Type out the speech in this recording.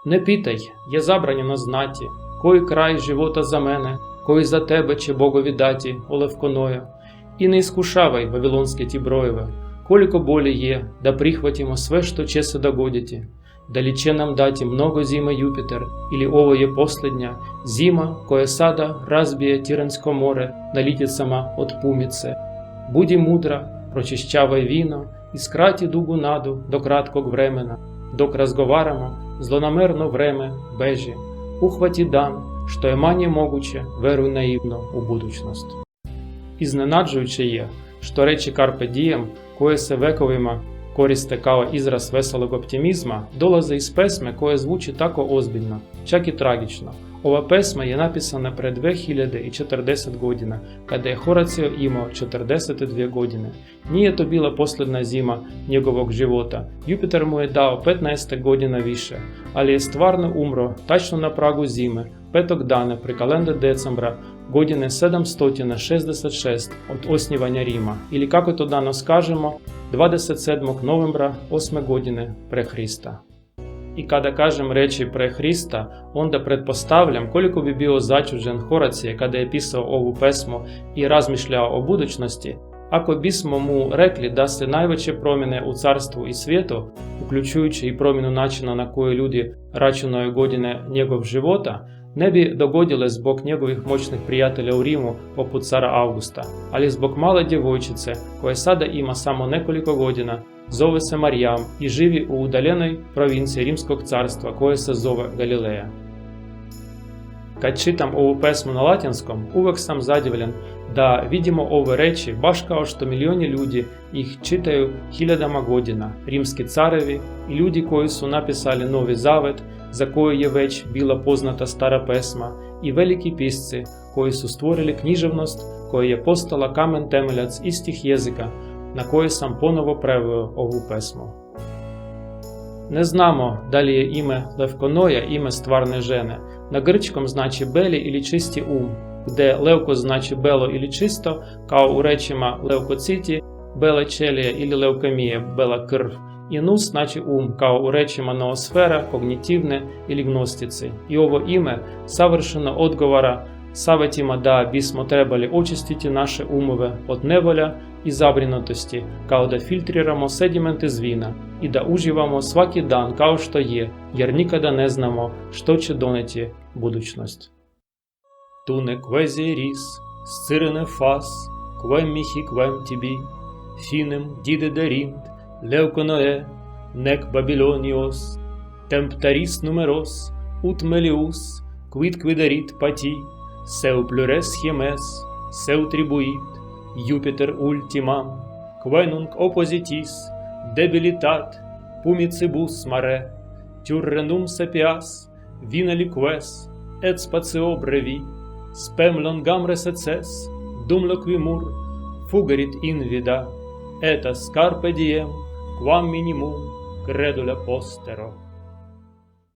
Не питай, є забранено знаті, кой край живота за мене, кой за тебе чи Богові даті, о Левконоя. І не іскушавай, вавилонське ті броєве, коліко болі є, да прихватимо све, що чесе догодіті. Да ліче нам дати много зима Юпітер, или ово є последня, зима, кое сада разбije Тиренсько море, налітить сама от пуміце. Буді мудра, прочищавай віно, і скраті дугу наду до краткog времена, док разговарamo, злонамерно време, бежі. Ухваті дан, що є мanje могуче, веруй наївно у будучност. Ізnenađujuće je, što reći carpe diem, koje se vekovima koriste kao izraz veselog optimizma, dolaze iz pesme koja zvuči tako ozbiljno, čak i tragično. Ova pesma je napisana pre 2040 godina, kada je Horacio imao 42 godine. Nije to bila posljedna zima njegovog života. Jupiter mu je dao 15 godina više, ali je stvarno umro tačno na pragu zime, 5. dana pri kalendar decembra godine 766 od osnivanja Rima, ili kako to danas kažemo, 27. novembra 8. godine pre Hrista. I kada kažem reći pre Hrista, onda pretpostavljam koliko bi bio začuđen Horacije kada je pisao ovu pesmu i razmišljao o budućnosti, ako bismo mu rekli da se najveće promjene u carstvu i svijetu, uključujući i promjenu načina na koji ljudi računaju godine njegov života, ne bi dogodile zbog njegovih moćnih prijatelja u Rimu poput cara Augusta, ali zbog male djevojčice koja sada ima samo nekoliko godina, zove se Marijam i živi u udaljenoj provinciji Rimskog carstva koje se zove Galileja. Kad čitam ovu pesmu na latinskom, uvek sam zadivljen da vidimo ove reči baš kao što milijoni ljudi ih čitaju hiljadama godina, rimski carevi i ljudi koji su napisali Novi Zavet, za koju je već bila poznata stara pesma, i veliki pisci koji su stvorili književnost koja je postala kamen temeljac istih jezika na koje sam ponovo preveo ovu pesmu. Ne znamo da li je ime Levkonoja ime stvarne žene. Na grčkom znači beli ili čisti gde levko znači belo ili čisto, kao u rečima leukociti, bele ćelije ili leukemije, bela krv. I nus znači kao u rečima noosfera, kognitivne ili gnostici. I ovo ime savršeno odgovara savjetima da bismo trebali očistiti naše umove od nevolja i zabrinutosti, kao da filtriramo sedimente iz vina i da uživamo svaki dan kao što je, jer nikada ne znamo što će doneti budućnost. Tune quasi ris, scirene fas, quem mihi quem tibi, finem didederint, leuconoe, nec Babylonios, temptaris numeros, ut melius, quid quiderit pati, seu plures hiemes, seu tribuit, Jupiter ultimam, quenunc oppositis, debilitat, pumicibus mare, turrenum sapias, vina liques, et spatio brevi, spem longam reseces, dum loquimur, fugerit invida, et ascarpe diem, quam minimum credula postero.